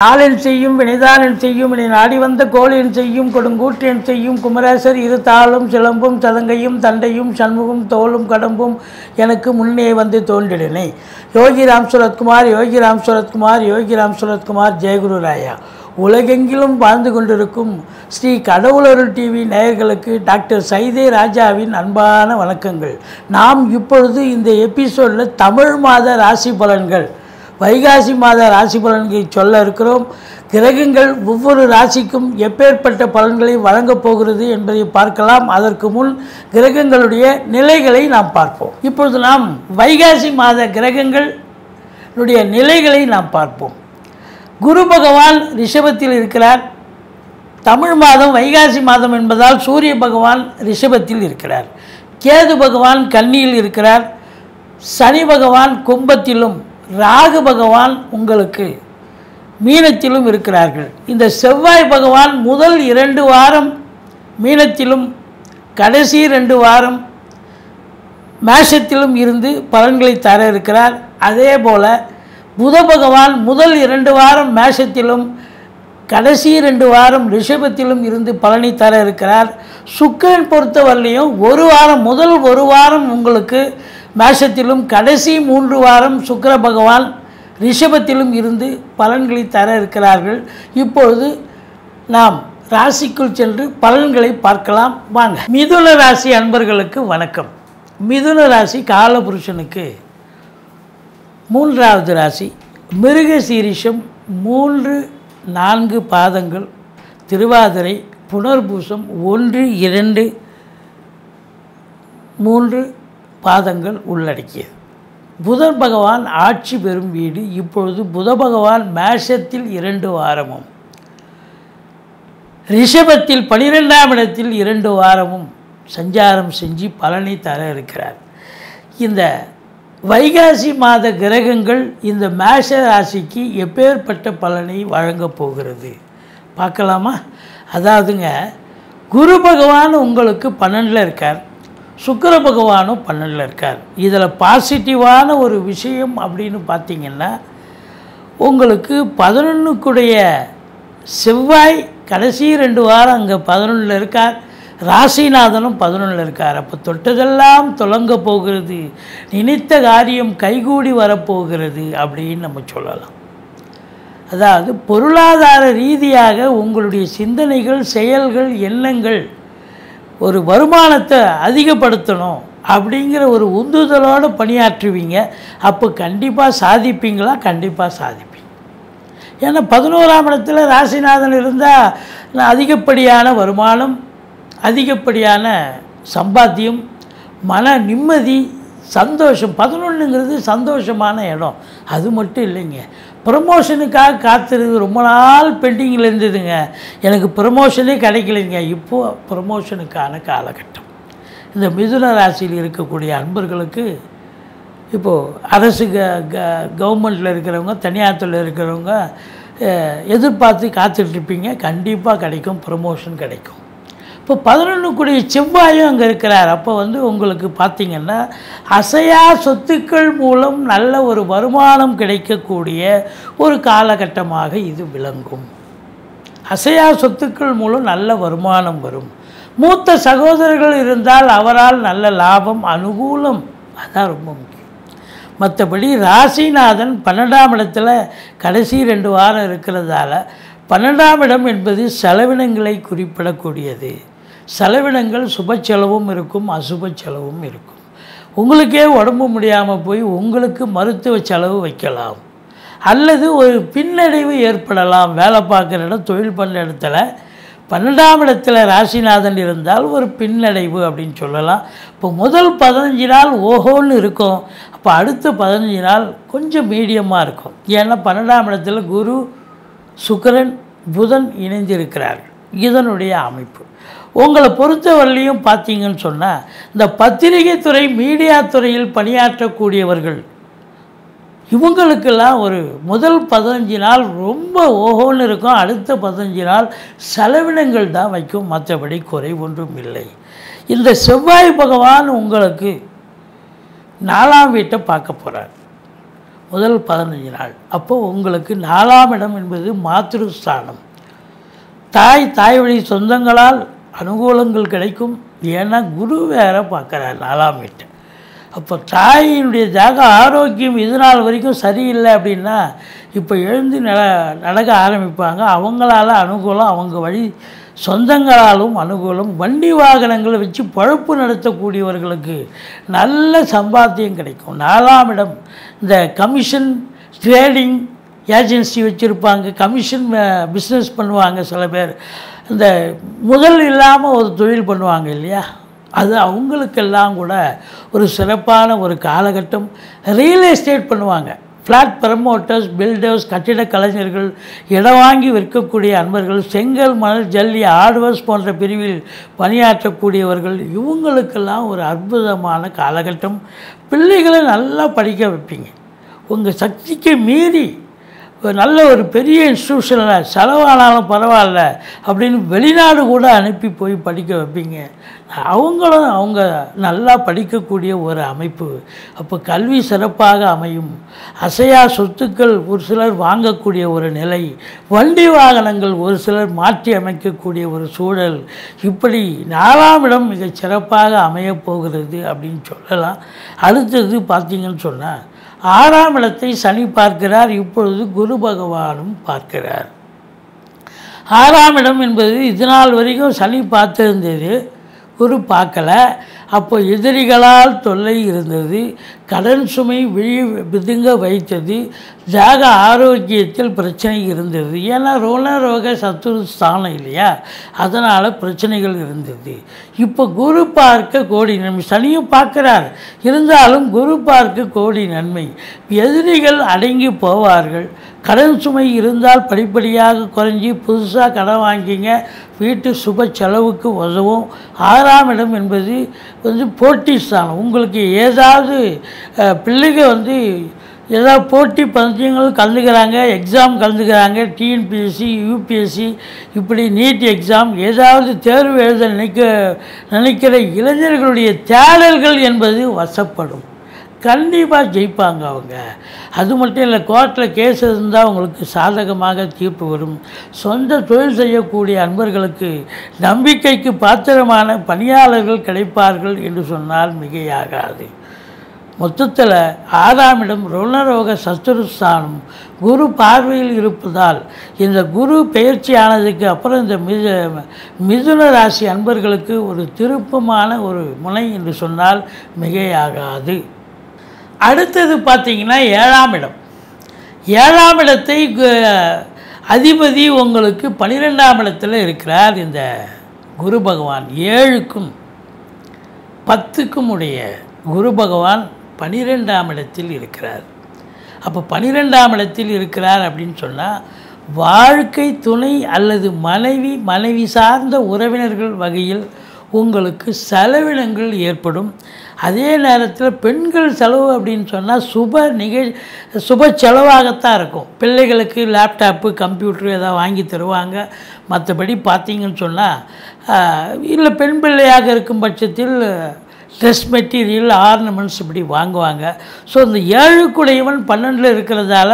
ஆளென் செய்யும் வினைதானென் செய்யும் இனி நாடி வந்த கோளென் செய்யும் கொடுங்கூற்றென் செய்யும் குமரேசர் இரு தாளும் சிலம்பும் சதங்கையும் தண்டையும் சண்முகம் தோளும் கடம்பும் எனக்கு முன்னே வந்து தோன்றினே. யோகி ராம் சுரத்குமார், யோகி ராம் சுரத்குமார், யோகி ராம் சுரத்குமார். ஜெயகுரு ராயா. உலகெங்கிலும் வாழ்ந்து கொண்டிருக்கும் ஸ்ரீ கடவுளருள் டிவி நேயர்களுக்கு டாக்டர் சைதே ராஜாவின் அன்பான வணக்கங்கள். நாம் இப்பொழுது இந்த எபிசோடில் தமிழ் மாத ராசி பலன்கள், வைகாசி மாத ராசி பலன்களை சொல்ல இருக்கிறோம். கிரகங்கள் ஒவ்வொரு ராசிக்கும் எப்பேற்பட்ட பலன்களை வழங்கப் போகிறது என்பதை பார்க்கலாம். அதற்கு முன் கிரகங்களுடைய நிலைகளை நாம் பார்ப்போம். இப்பொழுது நாம் வைகாசி மாத கிரகங்களுடைய நிலைகளை நாம் பார்ப்போம். குரு பகவான் ரிஷபத்தில் இருக்கிறார். தமிழ் மாதம் வைகாசி மாதம் என்பதால் சூரிய பகவான் ரிஷபத்தில் இருக்கிறார். கேது பகவான் கன்னியில் இருக்கிறார். சனி பகவான் கும்பத்திலும் ராகு பகவான் உங்களுக்கு மீனத்திலும் இருக்கிறார்கள். இந்த செவ்வாய் பகவான் முதல் 2 வாரம் மீனத்திலும் கடைசி 2 வாரம் மேஷத்திலும் இருந்து பலன்களை தர இருக்கிறார். அதே போல் புத பகவான் முதல் 2 வாரம் மேஷத்திலும் கடைசி 2 வாரம் ரிஷபத்திலும் இருந்து பலனை தர இருக்கிறார். சுக்கிரன் பொறுத்தவரையிலையும் முதல் ஒரு வாரம் உங்களுக்கு மேஷத்திலும் கடைசி 3 வாரம் சுக்கிர பகவான் ரிஷபத்திலும் இருந்து பலன்களை தர இருக்கிறார்கள். இப்பொழுது நாம் ராசிக்குள் சென்று பலன்களை பார்க்கலாம் வாங்க. மிதுன ராசி அன்பர்களுக்கு வணக்கம். மிதுன ராசி காலபுருஷனுக்கு 3வது ராசி. மிருகசீரிஷம் 3-4 பாதங்கள், திருவாதிரை, புனர்பூசம் 1-2 3 பாதங்கள் உள்ளடக்கியது. புதன் பகவான் ஆட்சி பெறும் வீடு. இப்பொழுது புத பகவான் மேஷத்தில் 2 வாரமும் ரிஷபத்தில் 12ஆம் இடத்தில் 2 வாரமும் சஞ்சாரம் செஞ்சு பலனை தர இருக்கிறார். இந்த வைகாசி மாத கிரகங்கள் இந்த மேஷ ராசிக்கு எப்பேற்பட்ட பலனை வழங்கப் போகிறது பார்க்கலாமா? அதாவதுங்க, குரு பகவான் உங்களுக்கு 12ல் இருக்கார், சுக்கிர பகவானும் 12ல் இருக்கார். இதில் பாசிட்டிவான ஒரு விஷயம் அப்படின்னு பார்த்திங்கன்னா, உங்களுக்கு 11க்குடைய செவ்வாய் கடைசி 2 வாரம் அங்கே 11ல் இருக்கார். ராசிநாதனும் 11ல் இருக்கார். அப்போ தொட்டதெல்லாம் தொடங்க போகிறது, நினைத்த காரியம் கைகூடி வரப்போகிறது அப்படின்னு நம்ம சொல்லலாம். அதாவது பொருளாதார ரீதியாக உங்களுடைய சிந்தனைகள், செயல்கள், எண்ணங்கள் ஒரு வருமானத்தை அதிகப்படுத்தணும் அப்படிங்கிற ஒரு உந்துதலோடு பணியாற்றுவீங்க. அப்போ கண்டிப்பாக சாதிப்பீங்களா? கண்டிப்பாக சாதிப்பீங்க. ஏன்னா 11ஆம் இடத்துல ராசிநாதன் இருந்தால் அதிகப்படியான வருமானம், அதிகப்படியான சம்பாத்தியம், மன நிம்மதி, சந்தோஷம். 11ங்கிறது சந்தோஷமான இடம். அது மட்டும் இல்லைங்க, ப்ரமோஷனுக்காக காத்திருந்து ரொம்ப நாள் பெண்டிங்கில் இருந்ததுங்க, எனக்கு ப்ரமோஷனே கிடைக்கலைங்க. இப்போது ப்ரமோஷனுக்கான காலகட்டம். இந்த மிதுன ராசியில் இருக்கக்கூடிய அன்பர்களுக்கு இப்போது அரசு கவர்மெண்ட்டில் இருக்கிறவங்க, தனியார் இருக்கிறவங்க எதிர்பார்த்து காத்துட்ருப்பீங்க. கண்டிப்பாக கிடைக்கும், ப்ரமோஷன் கிடைக்கும். இப்போ 11க்குடைய செவ்வாயும் அங்கே இருக்கிறார். அப்போ உங்களுக்கு பார்த்திங்கன்னா அசையா சொத்துக்கள் மூலம் நல்ல ஒரு வருமானம் கிடைக்கக்கூடிய ஒரு காலகட்டமாக இது விளங்கும். அசையா சொத்துக்கள் மூலம் நல்ல வருமானம் வரும். மூத்த சகோதரர்கள் இருந்தால் அவரால் நல்ல லாபம், அனுகூலம், அதான் ரொம்ப முக்கியம். மற்றபடி ராசிநாதன் 12ஆம் இடத்துல கடைசி 2 வாரம் இருக்கிறதால 12ஆம் இடம் என்பது செலவினங்களை குறிப்பிடக்கூடியது. செலவினங்கள் சுப செலவும் இருக்கும், அசுப செலவும் இருக்கும். உங்களுக்கே உடம்பு முடியாமல் போய் உங்களுக்கு மருத்துவ செலவு வைக்கலாம், அல்லது ஒரு பின்னடைவு ஏற்படலாம். வேலை பார்க்குற இடம், தொழில் பண்ணுற இடத்துல 12ஆம் இடத்துல ராசிநாதன் இருந்தால் ஒரு பின்னடைவு அப்படின்னு சொல்லலாம். இப்போ முதல் 15 நாள் ஓஹோன்னு இருக்கும். அப்போ அடுத்த 15 நாள் கொஞ்சம் மீடியமாக இருக்கும். ஏன்னா 12ஆம் இடத்துல குரு, சுக்கிரன், புதன் இணைந்திருக்கிறார்கள். இதனுடைய அமைப்பு உங்களை பொறுத்தவரையிலையும் பார்த்தீங்கன்னு சொன்னால், இந்த பத்திரிகை துறை, மீடியா துறையில் பணியாற்றக்கூடியவர்கள் இவங்களுக்கெல்லாம் ஒரு முதல் 15 நாள் ரொம்ப ஓஹோன்னு இருக்கும். அடுத்த 15 நாள் செலவினங்கள் தான் வைக்கும், மற்றபடி குறை ஒன்றும் இல்லை. இந்த செவ்வாய் பகவான் உங்களுக்கு 4ஆம் வீட்டை பார்க்க போகிறார். முதல் 15 நாள். அப்போது உங்களுக்கு 4ஆம் இடம் என்பது மாத்ருஸ்தானம். தாய் வழி சொந்தங்களால் அனுகூலங்கள் கிடைக்கும். ஏன்னா குரு வேற பார்க்குறார் 4ஆம் வீட்டை. அப்போ தாயினுடைய ஆரோக்கியம் இது நாள் வரைக்கும் சரியில்லை அப்படின்னா இப்போ எழுந்து நடக்க ஆரம்பிப்பாங்க. அவங்களால அனுகூலம், அவங்க வழி சொந்தங்களாலும் அனுகூலம். வண்டி வாகனங்களை வச்சு பழப்பு நடத்தக்கூடியவர்களுக்கு நல்ல சம்பாத்தியம் கிடைக்கும். 4ஆம் இடம் இந்த கமிஷன் ட்ரேடிங் ஏஜென்சி வச்சுருப்பாங்க, கமிஷன் பிஸ்னஸ் பண்ணுவாங்க. சில பேர் இந்த முதல் இல்லாமல் ஒரு தொழில் பண்ணுவாங்க இல்லையா, அது அவங்களுக்கெல்லாம் கூட ஒரு சிறப்பான ஒரு காலகட்டம். ரியல் எஸ்டேட் பண்ணுவாங்க, ஃப்ளாட் ப்ரமோட்டர்ஸ், பில்டர்ஸ், கட்டிட கலைஞர்கள், இடம் வாங்கி விற்கக்கூடிய அன்பர்கள், செங்கல், மணல், ஜல்லி, ஹார்ட்வேர்ஸ் போன்ற பிரிவில் பணியாற்றக்கூடியவர்கள், இவங்களுக்கெல்லாம் ஒரு அற்புதமான காலகட்டம். பிள்ளைகளை நல்லா படிக்க வைப்பீங்க. உங்கள் சக்திக்கு மீறி நல்ல ஒரு பெரிய இன்ஸ்டியூஷனில் செலவானாலும் பரவாயில்ல அப்படின்னு வெளிநாடு கூட அனுப்பி போய் படிக்க வைப்பீங்க. அவங்களும் அவங்க நல்லா படிக்கக்கூடிய ஒரு அமைப்பு. அப்போ கல்வி சிறப்பாக அமையும். அசையா சொத்துக்கள் ஒரு சிலர் வாங்கக்கூடிய ஒரு நிலை, வண்டி வாகனங்கள் ஒரு சிலர் மாற்றி அமைக்கக்கூடிய ஒரு சூழல். இப்படி 4ஆம் இடம் மிக சிறப்பாக அமையப் போகிறது அப்படின்னு சொல்லலாம். அடுத்தது பார்த்திங்கன்னு சொன்னால் 6ஆம் இடத்தை சனி பார்க்கிறார். இப்பொழுது குரு பகவானும் பார்க்கிறார். 6ஆம் இடம் என்பது இது நாள் வரைக்கும் சனி பார்த்திருந்தது, குரு பார்க்கல. அப்போ எதிரிகளால் தொல்லை இருந்தது, கடன் சுமை விதுங்க வைத்தது, ஜாக ஆரோக்கியத்தில் பிரச்சனை இருந்தது. ஏன்னா ரோக சத்துரு ஸ்தானம் இல்லையா, அதனால் பிரச்சனைகள் இருந்தது. இப்போ குரு பார்க்க கோடி நன்மை. சனியும் பார்க்கிறார், இருந்தாலும் குரு பார்க்க கோடி நன்மை. எதிரிகள் அடங்கி போவார்கள். கடன் சுமை இருந்தால் படிப்படியாக குறைஞ்சி புதுசாக கடன் வாங்கிங்க, வீட்டு சுப செலவுக்கு உதவும். 6ஆம் இடம் என்பது போட்டி ஸ்தானம். உங்களுக்கு ஏதாவது பிள்ளைங்க ஏதாவது போட்டி பந்தயங்கள் கலந்துக்கிறாங்க, எக்ஸாம் கலந்துக்கிறாங்க, டிஎன்பிஎஸ்சி, யூபிஎஸ்சி, இப்படி நீட் எக்ஸாம், ஏதாவது தேர்வு எழுத நினைக்கிற இளைஞர்களுடைய தேடல்கள் என்பது வசப்படும். கண்டிப்பாக ஜெயிப்பாங்க அவங்க. அது மட்டும் இல்லை, கோர்ட்டில் கேஸ் இருந்தால் அவங்களுக்கு சாதகமாக தீர்ப்பு வரும். சொந்த தொழில் செய்யக்கூடிய அன்பர்களுக்கு நம்பிக்கைக்கு பாத்திரமான பணியாளர்கள் கிடைப்பார்கள் என்று சொன்னால் மிகையாகாது. மொத்தத்தில் 6ஆம் இடம் ருணரோக சத்துருஸ்தானம் குரு பார்வையில் இருப்பதால் இந்த குரு பெயர்ச்சியானதுக்கு அப்புறம் இந்த மிதுன ராசி அன்பர்களுக்கு ஒரு திருப்பமான ஒரு முனை என்று சொன்னால் மிகையாகாது. அடுத்தது பார்த்திங்கன்னா 7ஆம் இடம். 7ஆம் இடத்தை அதிபதி உங்களுக்கு 12ஆம் இடத்துல இருக்கிறார். இந்த குரு பகவான் 7க்கும் 10க்கும் உடைய குரு பகவான் 12ஆம் இடத்தில் இருக்கிறார். அப்போ 12ஆம் இடத்தில் இருக்கிறார் அப்படின்னு சொன்னால் வாழ்க்கை துணை அல்லது மனைவி சார்ந்த உறவினர்கள் வகையில் உங்களுக்கு செலவினங்கள் ஏற்படும். அதே நேரத்தில் பெண்கள் செலவு அப்படின்னு சொன்னால் சுப செலவாகத்தான் இருக்கும். பிள்ளைகளுக்கு லேப்டாப்பு, கம்ப்யூட்டர் ஏதாவது வாங்கி தருவாங்க. மற்றபடி பார்த்திங்கன்னு சொன்னால் இல்லை, பெண் பிள்ளையாக இருக்கும் பட்சத்தில் ட்ரெஸ் மெட்டீரியல், ஆர்னமெண்ட்ஸ் இப்படி வாங்குவாங்க. ஸோ இந்த 7க்குடையவன் 12 இருக்கிறதால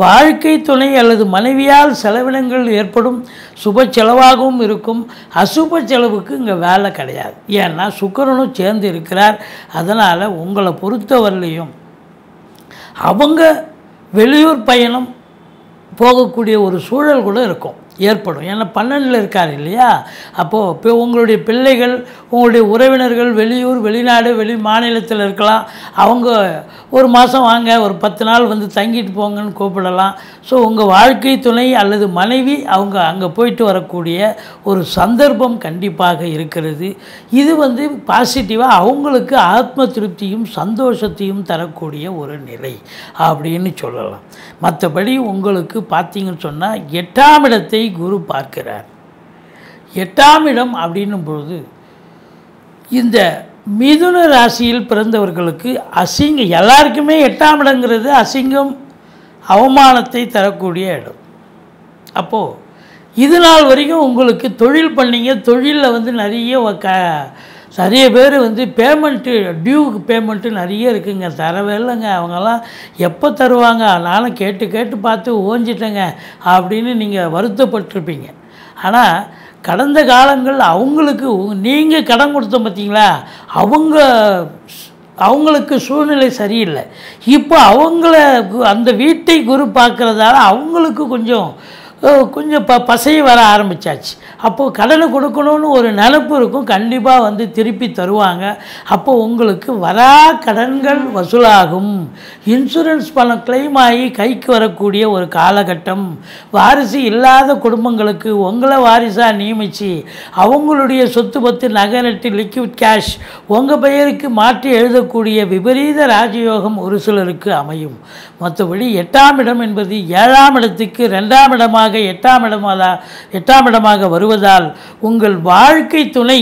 வாழ்க்கை துணை அல்லது மனைவியால் செலவினங்கள் ஏற்படும். சுப செலவாகவும் இருக்கும். அசுப செலவுக்கு இங்கே வேலை கிடையாது. ஏன்னா சுக்கிரனும் சேர்ந்து இருக்கிறார். அதனால் உங்களை பொறுத்தவரையிலையும் அவங்க வெளியூர் பயணம் போகக்கூடிய ஒரு சூழல் கூட ஏற்படும். ஏன்னா 12ல் இருக்கார் இல்லையா. அப்போது இப்போ உங்களுடைய பிள்ளைகள், உங்களுடைய உறவினர்கள் வெளியூர், வெளிநாடு, வெளி மாநிலத்தில் இருக்கலாம். அவங்க ஒரு மாதம் வாங்க, ஒரு 10 நாள் தங்கிட்டு போங்கன்னு கூப்பிடலாம். ஸோ உங்கள் வாழ்க்கை துணை அல்லது மனைவி அவங்க அங்கே போயிட்டு வரக்கூடிய ஒரு சந்தர்ப்பம் கண்டிப்பாக இருக்கிறது. இது பாசிட்டிவாக அவங்களுக்கு ஆத்ம திருப்தியும் சந்தோஷத்தையும் தரக்கூடிய ஒரு நிலை அப்படின்னு சொல்லலாம். மற்றபடி உங்களுக்கு பார்த்திங்கன்னு சொன்னால் 8ஆம் இடத்தை குரு பார்க்கிறார். 8ஆம் இடம் அப்படின்னும் பொழுது இந்த மிதுன ராசியில் பிறந்தவர்களுக்கு எல்லாருக்குமே 8ஆம் இடங்கிறது அசிங்கம், அவமானத்தை தரக்கூடிய இடம். அப்போது இது நாள் வரைக்கும் உங்களுக்கு தொழில் பண்ணிங்க, தொழிலில் நிறைய நிறைய பேர் வந்து பேமெண்ட்டு டியூக்கு பேமெண்ட்டு நிறைய இருக்குங்க, தரவே இல்லைங்க. அவங்கெல்லாம் எப்போ தருவாங்க, நானும் கேட்டு கேட்டு பார்த்து ஓஞ்சிட்டேங்க அப்படின்னு நீங்கள் வருத்தப்பட்டிருப்பீங்க. ஆனால் கடந்த காலங்கள் அவங்களுக்கு நீங்கள் கடன் கொடுத்த பார்த்தீங்களா, அவங்களுக்கு சூழ்நிலை சரியில்லை. இப்போ அந்த வீட்டை குரு பார்க்குறதால அவங்களுக்கு கொஞ்சம் பசையை வர ஆரம்பித்தாச்சு. அப்போது கடனை கொடுக்கணும்னு ஒரு நினப்பு இருக்கும், கண்டிப்பாக வந்து திருப்பி தருவாங்க. அப்போது உங்களுக்கு வரா கடன்கள் வசூலாகும். இன்சூரன்ஸ் பணம் கிளைம் ஆகி கைக்கு வரக்கூடிய ஒரு காலகட்டம். வாரிசு இல்லாத குடும்பங்களுக்கு உங்களை வாரிசாக நியமித்து அவங்களுடைய சொத்து பத்து நகை நட்டு லிக்விட் கேஷ் உங்கள் பெயருக்கு மாற்றி எழுதக்கூடிய விபரீத ராஜயோகம் ஒரு சிலருக்கு அமையும். மற்றபடி 8ஆம் இடம் என்பது 7ஆம் இடத்துக்கு 2ஆம் இடமாக 8ஆம் இடமாக வருவதால் உங்கள் வாழ்க்கை துணை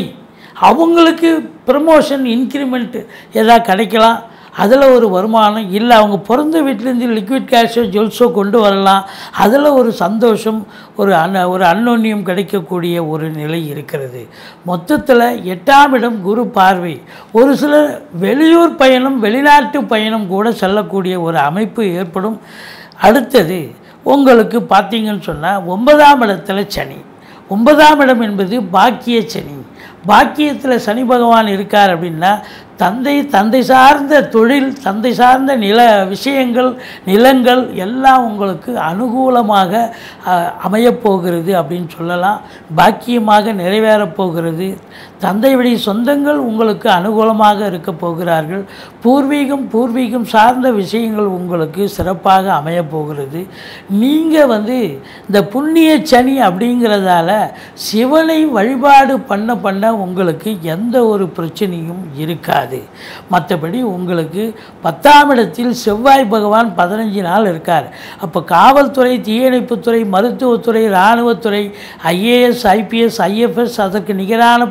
அவங்களுக்கு ப்ரமோஷன் இன்க்ரிமெண்ட் ஏதாவது கிடைக்கலாம், அதில் ஒரு வருமானம் இல்லை. அவங்க பிறந்த வீட்டிலேருந்து லிக்விட் கேஷோ ஜுவல்ஸோ கொண்டு வரலாம், அதில் ஒரு சந்தோஷம், ஒரு அன்னோன்யம் கிடைக்கக்கூடிய ஒரு நிலை இருக்கிறது. மொத்தத்தில் 8ஆம் இடம் குரு பார்வை. ஒரு சிலர் வெளியூர் பயணம் வெளிநாட்டு பயணம் கூட செல்லக்கூடிய ஒரு அமைப்பு ஏற்படும். அடுத்தது உங்களுக்கு பார்த்தீங்கன்னு சொன்னால் 9ஆம் இடத்துல சனி. 9ஆம் இடம் என்பது பாக்கிய சனி. பாக்கியத்தில் சனி பகவான் இருக்கார் அப்படின்னா தந்தை சார்ந்த தொழில், தந்தை சார்ந்த விஷயங்கள், நிலங்கள் எல்லாம் உங்களுக்கு அனுகூலமாக அமையப்போகிறது அப்படின்னு சொல்லலாம். பாக்கியமாக நிறைவேறப் போகிறது. தந்தை வழி சொந்தங்கள் உங்களுக்கு அனுகூலமாக இருக்க போகிறார்கள். பூர்வீகம் சார்ந்த விஷயங்கள் உங்களுக்கு சிறப்பாக அமையப்போகிறது. நீங்கள் வந்து இந்த புண்ணிய சனி அப்படிங்கிறதால சிவனை வழிபாடு பண்ண உங்களுக்கு எந்த ஒரு பிரச்சனையும் இருக்காது. மற்றபடி உங்களுக்கு 10ஆம் இடத்தில் செவ்வாய் பகவான் 15 நாள் இருக்கார். அப்போ காவல்துறை, தீயணைப்புத்துறை, மருத்துவத்துறை, இராணுவத்துறை, IAS, IPS, IFS அதற்கு நிகரான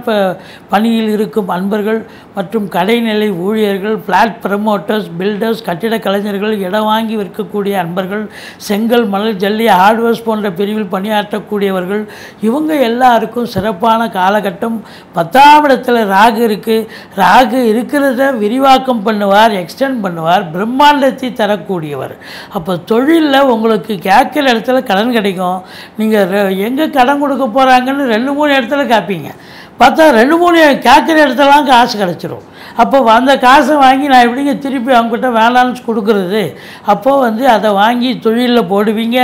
பணியில் இருக்கும் அன்பர்கள் மற்றும் கடைநிலை ஊழியர்கள், பிளாட் ப்ரமோட்டர்ஸ், பில்டர்ஸ், கட்டிட கலைஞர்கள், இடம் வாங்கி விற்கக்கூடிய அன்பர்கள், செங்கல், மணல், ஜல்லி, ஹார்ட்வேர்ஸ் போன்ற பிரிவில் பணியாற்றக்கூடியவர்கள், இவங்க எல்லாருக்கும் சிறப்பான காலகட்டம். 10ஆம் இடத்துல ராகு இருக்குது. ராகு இருக்கிறத விரிவாக்கம் பண்ணுவார், எக்ஸ்டெண்ட் பண்ணுவார், பிரம்மாண்டத்தை தரக்கூடியவர். அப்போ தொழிலில் உங்களுக்கு கேட்குற இடத்துல கடன் கிடைக்கும். நீங்கள் எங்கே கடன் கொடுக்க போகிறாங்கன்னு 2-3 இடத்துல கேட்பீங்க. பார்த்தா 2-3 கேட்குற இடத்துலலாம் காசு கிடச்சிரும். அப்போ அந்த காசை வாங்கி நான் எப்படிங்க திருப்பி அவங்ககிட்ட வேணான்னு கொடுக்குறது? அப்போது வந்து அதை வாங்கி தொழிலில் போடுவீங்க.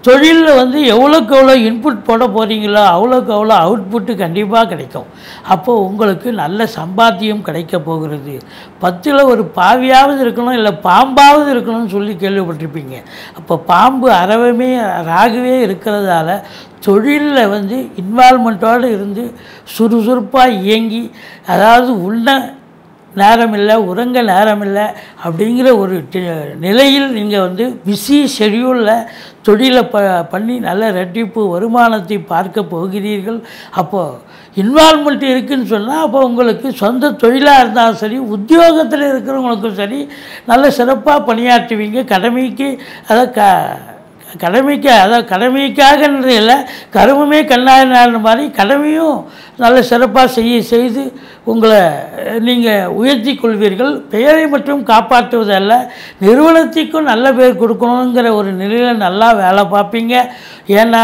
தொழிலில் வந்து எவ்வளோக்கு எவ்வளோ இன்புட் போட போகிறீங்களோ அவ்வளோக்கு அவ்வளோ அவுட்புட்டு கண்டிப்பாக கிடைக்கும். அப்போது உங்களுக்கு நல்ல சம்பாத்தியம் கிடைக்க போகிறது. 10ல் ஒரு பாவியாவது இருக்கணும், இல்லை பாம்பாவது இருக்கணும்னு சொல்லி கேள்விப்பட்டிருப்பீங்க. அப்போ பாம்பு அறவே ராகவே இருக்கிறதால தொழிலில் வந்து இன்வால்மெண்ட்டோடு இருந்து சுறுசுறுப்பாக இயங்கி, அதாவது உள்ள நேரமில்லை, உறங்க நேரமில்லை அப்படிங்கிற ஒரு நிலையில் நீங்கள் வந்து பிஸி ஷெடியூலில் தொழிலை பண்ணி நல்ல ரெட்டிப்பு வருமானத்தை பார்க்க போகிறீர்கள். அப்போது இன்வால்மெண்ட் இருக்குதுன்னு சொன்னால் அப்போ உங்களுக்கு சொந்த தொழிலாக இருந்தாலும் சரி, உத்தியோகத்தில் இருக்கிறவங்களுக்கும் சரி, நல்ல சிறப்பாக பணியாற்றுவீங்க. கடமைக்கு கடமைக்காகன்றது இல்லை, கருமமே கண்ணாயின மாதிரி கடமையும் நல்ல சிறப்பாக செய்து உங்களை நீங்கள் உயர்த்தி கொள்வீர்கள். பெயரை மட்டும் காப்பாற்றுவதல்ல, நிறுவனத்திற்கும் நல்ல பேர் கொடுக்கணுங்கிற ஒரு நிலையில் நல்லா வேலை பார்ப்பீங்க. ஏன்னா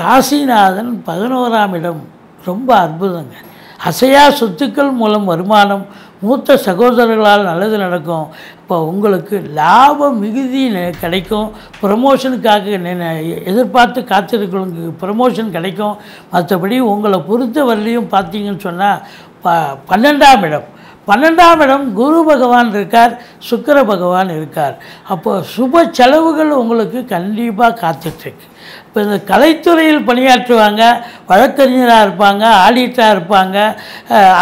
ராசிநாதன் 11ஆம் இடம் ரொம்ப அற்புதங்க. அசையா சொத்துக்கள் மூலம் வருமானம், மூத்த சகோதரர்களால் நல்லது நடக்கும். இப்போ உங்களுக்கு லாபம் மிகுதி கிடைக்கும். ப்ரமோஷனுக்காக எதிர்பார்த்து காத்திருக்கிறவங்களுக்கு ப்ரமோஷன் கிடைக்கும். மற்றபடி உங்களை பொறுத்த வரலையும் பார்த்தீங்கன்னு சொன்னால் 12ஆம் இடம் 12ஆம் இடம் குரு பகவான் இருக்கார், சுக்கிர பகவான் இருக்கார். அப்போது சுப செலவுகள் உங்களுக்கு கண்டிப்பாக காத்துட்ருக்கு. இப்போ இந்த கலைத்துறையில் பணியாற்றுவாங்க, வழக்கறிஞராக இருப்பாங்க, ஆடிட்டராக இருப்பாங்க,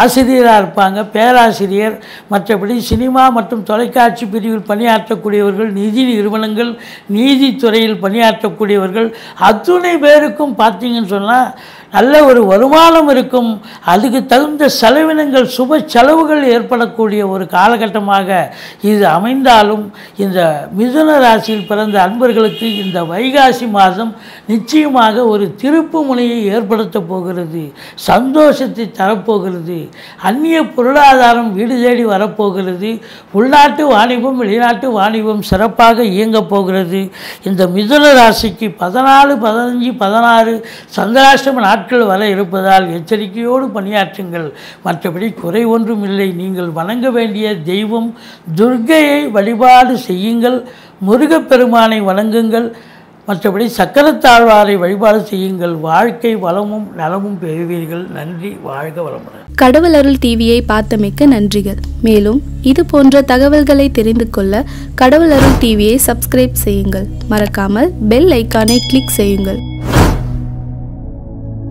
ஆசிரியராக இருப்பாங்க, பேராசிரியர், மற்றபடி சினிமா மற்றும் தொலைக்காட்சி பிரிவில் பணியாற்றக்கூடியவர்கள், நிதி நிறுவனங்கள், நீதித்துறையில் பணியாற்றக்கூடியவர்கள், அத்துணை பேருக்கும் பார்த்தீங்கன்னு சொன்னால் நல்ல ஒரு வருமானம் இருக்கும். அதுக்கு தகுந்த செலவினங்கள் சுப செலவுகள் ஏற்படக்கூடிய ஒரு காலகட்டமாக இது அமைந்தாலும் இந்த மிதுன ராசியில் பிறந்த அன்பர்களுக்கு இந்த வைகாசி மாதம் நிச்சயமாக ஒரு திருப்பு முனையை ஏற்படுத்த போகிறது. சந்தோஷத்தை தரப்போகிறது. அந்நிய பொருளாதாரம் வீடு தேடி வரப்போகிறது. உள்நாட்டு வாணிபம் வெளிநாட்டு வாணிபம் சிறப்பாக இயங்கப் போகிறது. இந்த மிதுன ராசிக்கு 14, 15, 16 சந்திராஷ்டம நாட்கள் வர இருப்பதால் எச்சரிக்கையோடு பணியாற்றுங்கள். மற்றபடி குறை ஒன்றும் இல்லை. நீங்கள் வணங்க வேண்டிய தெய்வம் துர்க்கையை வழிபாடு செய்யுங்கள். முருகப்பெருமானை வணங்குங்கள். மற்றபடி சக்கரத்தாழ்வாரை வழிபாடு செய்யுங்கள். வாழ்க்கை வளமும் நலமும் பெறுவீர்கள். நன்றி. வாழ்க வளமுடன். கடவுள் அருள் டிவியை பார்த்தமைக்க நன்றிகள். மேலும் இது போன்ற தகவல்களை தெரிந்து கொள்ள கடவுள் அருள் டிவியை சப்ஸ்கிரைப் செய்யுங்கள். மறக்காமல் பெல் ஐக்கானை கிளிக் செய்யுங்கள்.